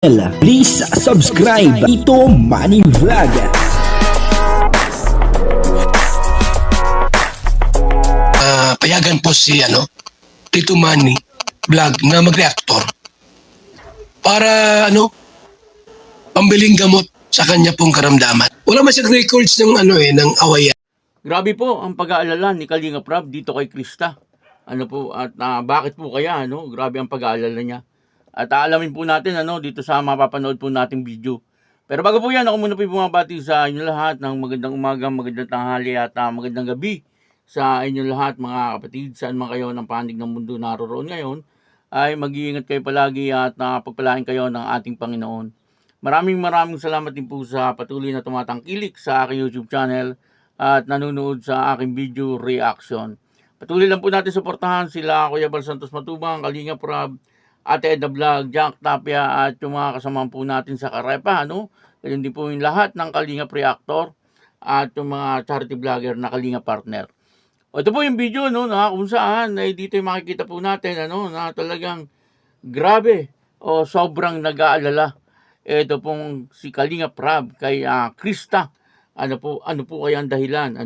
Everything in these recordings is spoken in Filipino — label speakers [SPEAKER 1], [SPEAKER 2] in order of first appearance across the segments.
[SPEAKER 1] Please subscribe Tito Manny Vlog.
[SPEAKER 2] Payagan po si Tito Manny Vlog na mag-reactor para pambiling gamot sa kanya pong karamdaman. Wala man siyang records ng ng awayan.
[SPEAKER 3] Grabe po ang pag-aalala ni Kalinga Prab dito kay Krista. Bakit po kaya grabe ang pag-aalala niya. At aalamin po natin dito sa mapapanood po nating video. Pero bago po yan, ako muna po bumabati sa inyo lahat ng magandang umaga, magandang tanghali at magandang gabi sa inyo lahat mga kapatid. Saan man kayo ng panig ng mundo naroroon ngayon, ay mag-iingat kayo palagi at pagpalain kayo ng ating Panginoon. Maraming salamat din po sa patuloy na tumatangkilik sa aking YouTube channel at nanonood sa aking video reaction. Patuloy lang po natin suportahan sila Kuya Bal Santos Matubang, Kalinga Prab, Ate Edna Vlog, Jack Tapia at yung mga kasama po natin sa Karepa. Ganyan din po yung lahat ng Kalinga Reactor at yung mga charity vlogger na Kalinga Partner. Ito po yung video na kung saan dito yung makikita po natin na talagang grabe o sobrang nag-aalala. Ito pong si Kalinga Prab kay Krista. Ano po kaya ang dahilan?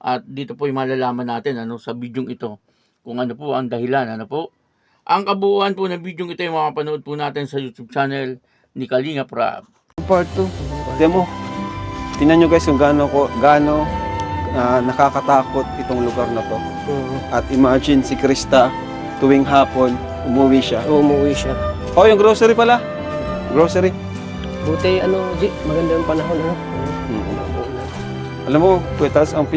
[SPEAKER 3] At dito po yung malalaman natin sa video ito kung ano po ang dahilan. Ang kabuuan po ng video ito yung makapanood po natin sa YouTube channel ni Kalinga Prab.
[SPEAKER 4] Part 2. Demo. Tingnan nyo guys kung gaano nakakatakot itong lugar na to. At imagine si Krista tuwing hapon umuwi siya.
[SPEAKER 5] Umuwi siya.
[SPEAKER 4] Oh, yung grocery pala. Grocery.
[SPEAKER 5] Buti maganda yung panahon
[SPEAKER 4] Alam mo, Kwetas, ang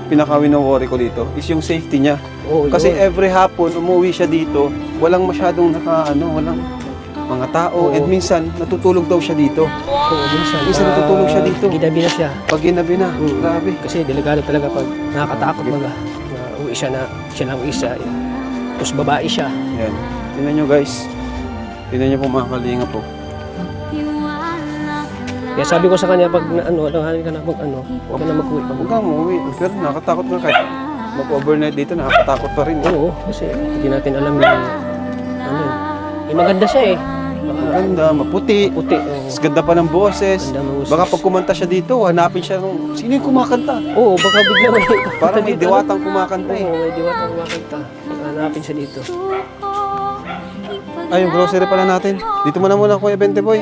[SPEAKER 4] pinaka-wino-worry ko dito is yung safety niya.
[SPEAKER 5] Oo,
[SPEAKER 4] Kasi
[SPEAKER 5] yun.
[SPEAKER 4] every hapon umuwi siya dito, walang masyadong walang mga tao. And minsan natutulog daw siya dito.
[SPEAKER 5] Oo, minsan
[SPEAKER 4] natutulog siya dito.
[SPEAKER 5] Ginabi na siya.
[SPEAKER 4] Pag ginabi na, grabe.
[SPEAKER 5] Kasi delikado talaga pag nakakatakot uwi siya na siya lang isa. Tapos babae siya.
[SPEAKER 4] Yan. Tingnan nyo guys. Tingnan nyo po mga kalinga po.
[SPEAKER 5] Kaya sabi ko sa kanya pag halin ka na huwag ka na mag-uwi.
[SPEAKER 4] Huwag kang umuwi. Pero nakakatakot nga kahit mag-overnight dito, nakakatakot pa rin.
[SPEAKER 5] Oo, kasi hindi natin alam yung maganda siya
[SPEAKER 4] Maganda, maputi.
[SPEAKER 5] Puti.
[SPEAKER 4] Mas ganda pa ng boses.
[SPEAKER 5] Ganda ng boses.
[SPEAKER 4] Baka pag kumanta siya dito, hanapin siya ng sino yung kumakanta.
[SPEAKER 5] Oo, baka bigla may
[SPEAKER 4] Parang may diwatang kumakanta eh.
[SPEAKER 5] Oo, may diwatang kumakanta. Hanapin siya dito.
[SPEAKER 4] Ay, yung grocery pala natin. Dito muna Kuya Bente Boy.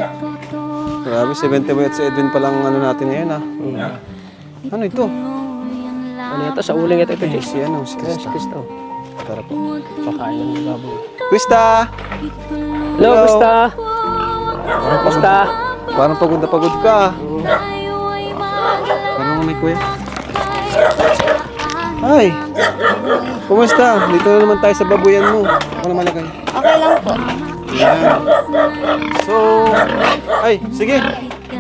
[SPEAKER 4] Grabe, si Bente Boy at si Edwin palang natin ngayon Ano ito?
[SPEAKER 5] Ano yata? Sa uling ito, Jay.
[SPEAKER 4] Si Krista.
[SPEAKER 5] Krista.
[SPEAKER 4] Tara po.
[SPEAKER 5] Pakain ng baboy.
[SPEAKER 4] Krista!
[SPEAKER 5] Hello, Krista! Krista!
[SPEAKER 4] Parang pagod na pagod ka. Parang may kuya. Ay! Kumusta? Dito na naman tayo sa babuyan mo. Ako na malagay.
[SPEAKER 6] Okay lang po.
[SPEAKER 4] Yan. So, ay, sige.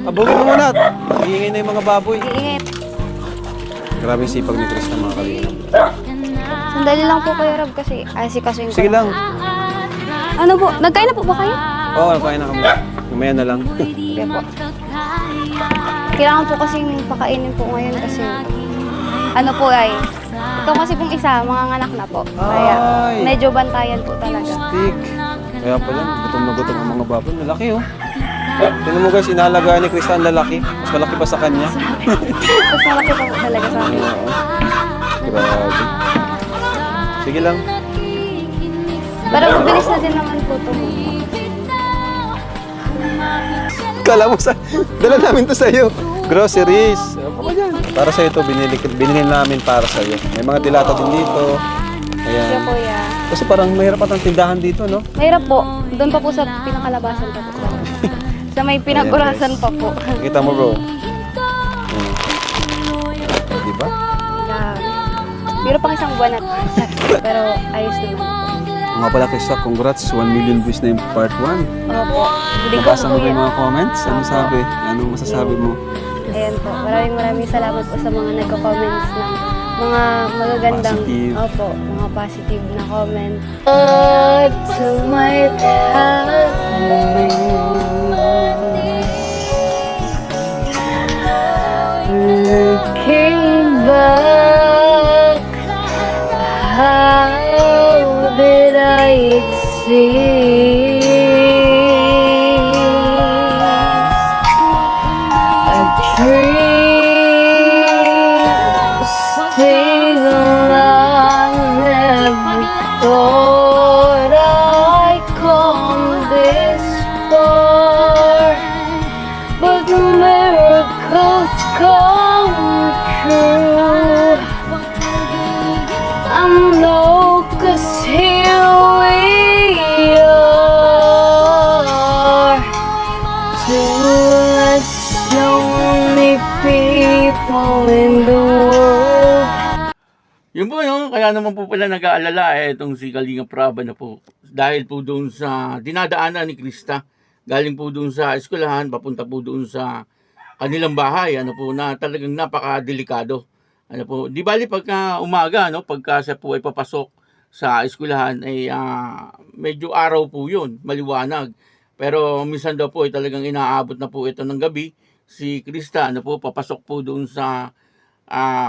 [SPEAKER 4] Abugin mo muna. Iingay na yung mga baboy.
[SPEAKER 6] Iingit.
[SPEAKER 4] Grabe yung sipag ni Krista mga kalina.
[SPEAKER 6] Sandali lang po kayo, Rob, kasi asikasuin ko.
[SPEAKER 4] Sige lang.
[SPEAKER 6] Ano po? Nagkain na po ba kayo?
[SPEAKER 4] Oo, kain na kami. Umaya na lang.
[SPEAKER 6] Sige po. Kailangan po kasing pakainin po ngayon kasi ito kasi pong isa, mga anak na po. Kaya
[SPEAKER 4] Ay.
[SPEAKER 6] medyo bantayan po talaga.
[SPEAKER 4] Stick. Kaya pala, gutom na gutom ang mga baboy. Lalaki Tignan mo guys, inalagaan ni Krista ang lalaki. Mas malaki pa sa kanya.
[SPEAKER 6] Tapos malaki po talaga sa akin.
[SPEAKER 4] Oo. Grabe. Sige lang.
[SPEAKER 6] Pero mabilis na din naman po ito.
[SPEAKER 4] Kala mo dala namin to sa'yo. Groceries. Para sa'yo to, binili namin para sa'yo. May mga dilata din dito.
[SPEAKER 6] Sige
[SPEAKER 4] Ayan.
[SPEAKER 6] po, yeah.
[SPEAKER 4] Kasi parang mahirap at ang tindahan dito, no?
[SPEAKER 6] Mahirap po. Doon pa po sa pinakalabasan pa po. Sa may pinag-urasan pa po.
[SPEAKER 4] Kita mo, bro. Diba?
[SPEAKER 6] Pero pang isang buwan at pero ayos naman po.
[SPEAKER 4] Nga pala, Krista, congrats. 1 million views na yung part 1.
[SPEAKER 6] Opo. Hindi ko
[SPEAKER 4] Nabasa mo
[SPEAKER 6] po
[SPEAKER 4] ba yung
[SPEAKER 6] yan.
[SPEAKER 4] mga comments? Ano sabi? Anong masasabi mo?
[SPEAKER 6] Ayan po. Maraming salamat po sa mga nagko-comments ng mga magagandang,
[SPEAKER 4] Positive.
[SPEAKER 6] opo, mga positive na comment. To my looking back, how did I see in the world.
[SPEAKER 3] Yun po, no? Kaya naman po pala nag-aalala itong si Kalinga Prab na po. Dahil po doon sa dinadaanan ni Krista, galing po doon sa eskwelahan, papunta po doon sa kanilang bahay, ano po, na talagang napakadelikado. Ano po, di bali pagka umaga, no? Pagka siya po ay papasok sa eskwelahan, ay medyo araw po yun, maliwanag. Pero minsan daw po ay talagang inaabot na po ito ng gabi. Si Krista, ano po, papasok po doon sa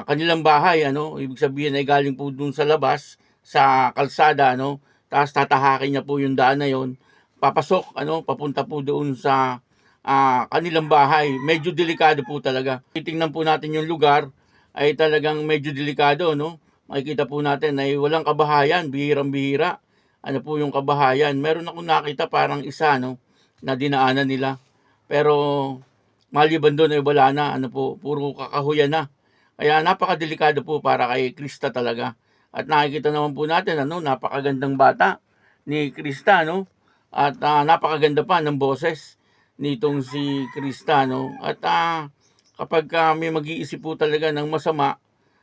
[SPEAKER 3] kanilang bahay, ano, ibig sabihin ay galing po dun sa labas, sa kalsada, ano, tapos tatahakin niya po yung daan na yon, papasok, ano, papunta po doon sa kanilang bahay. Medyo delikado po talaga. Titingnan po natin yung lugar, ay talagang medyo delikado, no? Makikita po natin ay walang kabahayan, bihirang-bihira. Ano po yung kabahayan? Meron akong nakita parang isa, no, na dinaanan nila. Pero maliban doon ay wala na, ano po, puro kakahuyan na. Kaya napakadelikado po para kay Krista talaga. At nakikita naman po natin, ano, napakagandang bata ni Krista, no? At napakaganda pa ng boses nitong si Krista, no? At kapag may mag-iisip po talaga ng masama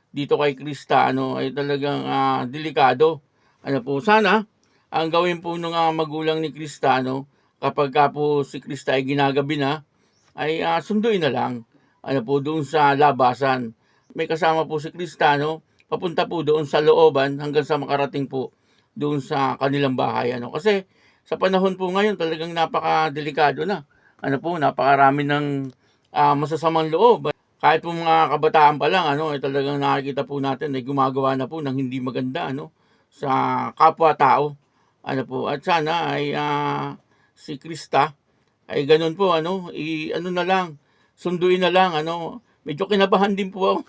[SPEAKER 3] dito kay Krista, ano, ay talagang delikado. Ano po, sana ang gawin po ng magulang ni Krista, no, kapag po si Krista ay ginagabi na, ay sunduin na lang, ano po, doon sa labasan. May kasama po si Krista, no? Papunta po doon sa looban hanggang sa makarating po doon sa kanilang bahay, ano? Kasi sa panahon po ngayon talagang napakadelikado na. Ano po, napakarami ng masasamang loob. Kahit po mga kabataan pa lang, ano, ay talagang nakikita po natin ay gumagawa na po ng hindi maganda, ano, sa kapwa-tao. Ano po, at sana ay si Krista ay ganun po, ano, ano na lang, sunduin na lang, ano. Medyo kinabahan din po ako.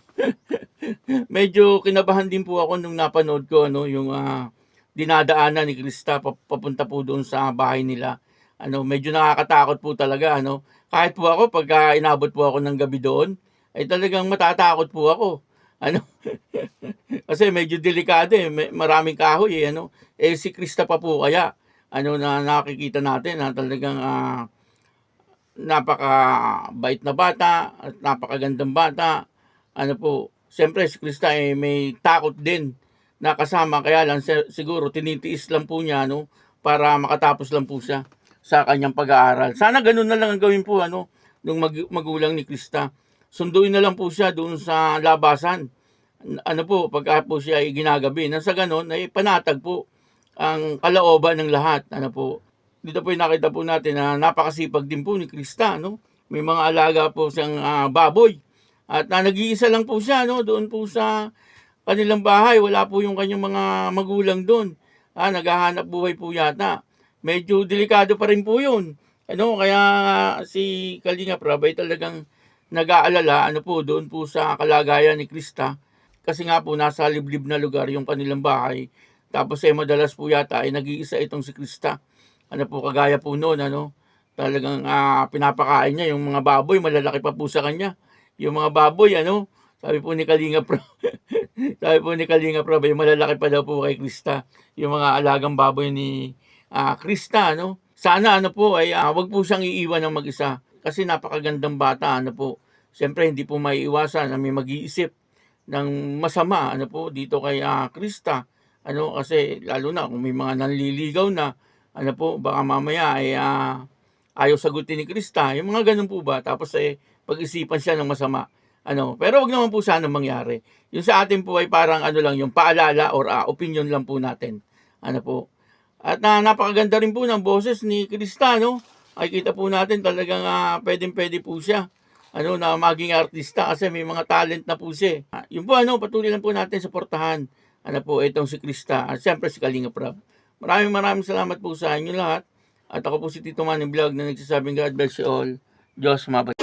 [SPEAKER 3] Medyo kinabahan din po ako nung napanood ko, ano, yung dinadaanan ni Krista papunta po doon sa bahay nila. Ano, medyo nakakatakot po talaga, ano. Kahit po ako pagka inabot po ako ng gabi doon, ay talagang matatakot po ako. Ano? Kasi medyo delikado maraming kahoy ano. Si Krista pa po kaya ano na nakikita natin na talagang napakabait na bata at napakagandang bata. Ano po, siyempre si Krista may takot din na kasama, kaya lang siguro tinitiis lang po niya, no, para makatapos lang po siya sa kanyang pag-aaral. Sana ganun na lang ang gawin po, ano, nung magulang ni Krista. Sunduin na lang po siya doon sa labasan. Ano po, pagka po siya ay ginagabi, nang sa ganun ay panatag po ang kalooban ng lahat. Ano po, dito po nakita po natin na napakasipag din po ni Krista, no? May mga alaga po siyang baboy. At nag-iisa lang po siya, no, doon po sa kanilang bahay. Wala po yung kanyang mga magulang doon. Naghahanap buhay po yata. Medyo delikado pa rin po yun. Ano, kaya si Kalinga Prab ay talagang nag-aalala, ano po, doon po sa kalagayan ni Krista. Kasi nga po, nasa liblib na lugar yung kanilang bahay. Tapos madalas po yata ay nag-iisa itong si Krista. Ano po, kagaya po noon, ano, talagang pinapakain niya yung mga baboy, malalaki pa po sa kanya. Yung mga baboy, ano, sabi po ni Kalinga Prab, sabi po ni Kalinga Prab, ay malalaki pa daw po kay Krista. Yung mga alagang baboy ni Krista, ano. Sana, ano po, ay wag po siyang iiwan ng mag-isa. Kasi napakagandang bata, ano po. Siyempre, hindi po maiiwasan na may mag-iisip ng masama, ano po, dito kay Krista. Ano, kasi lalo na kung may mga nanliligaw na, ano po, baka mamaya ay ayaw sagutin ni Krista. Yung mga ganun po ba? Tapos pag-isipan siya ng masama. Ano, pero wag naman po sana mangyari. Yung sa atin po ay parang ano lang, yung paalala or opinion lang po natin. Ano po. At napakaganda rin po ng boses ni Krista, no? Ay kita po natin talagang pwedeng-pwede po siya. Ano, na maging artista kasi may mga talent na po siya. Yun po, ano, patuloy lang po natin suportahan. Ano po, itong si Krista. At siyempre si Kalinga Prab. Maraming salamat po sa inyo lahat. At ako po si Tito Manny Vlog na nagsasabing God bless you all. Diyos mabay.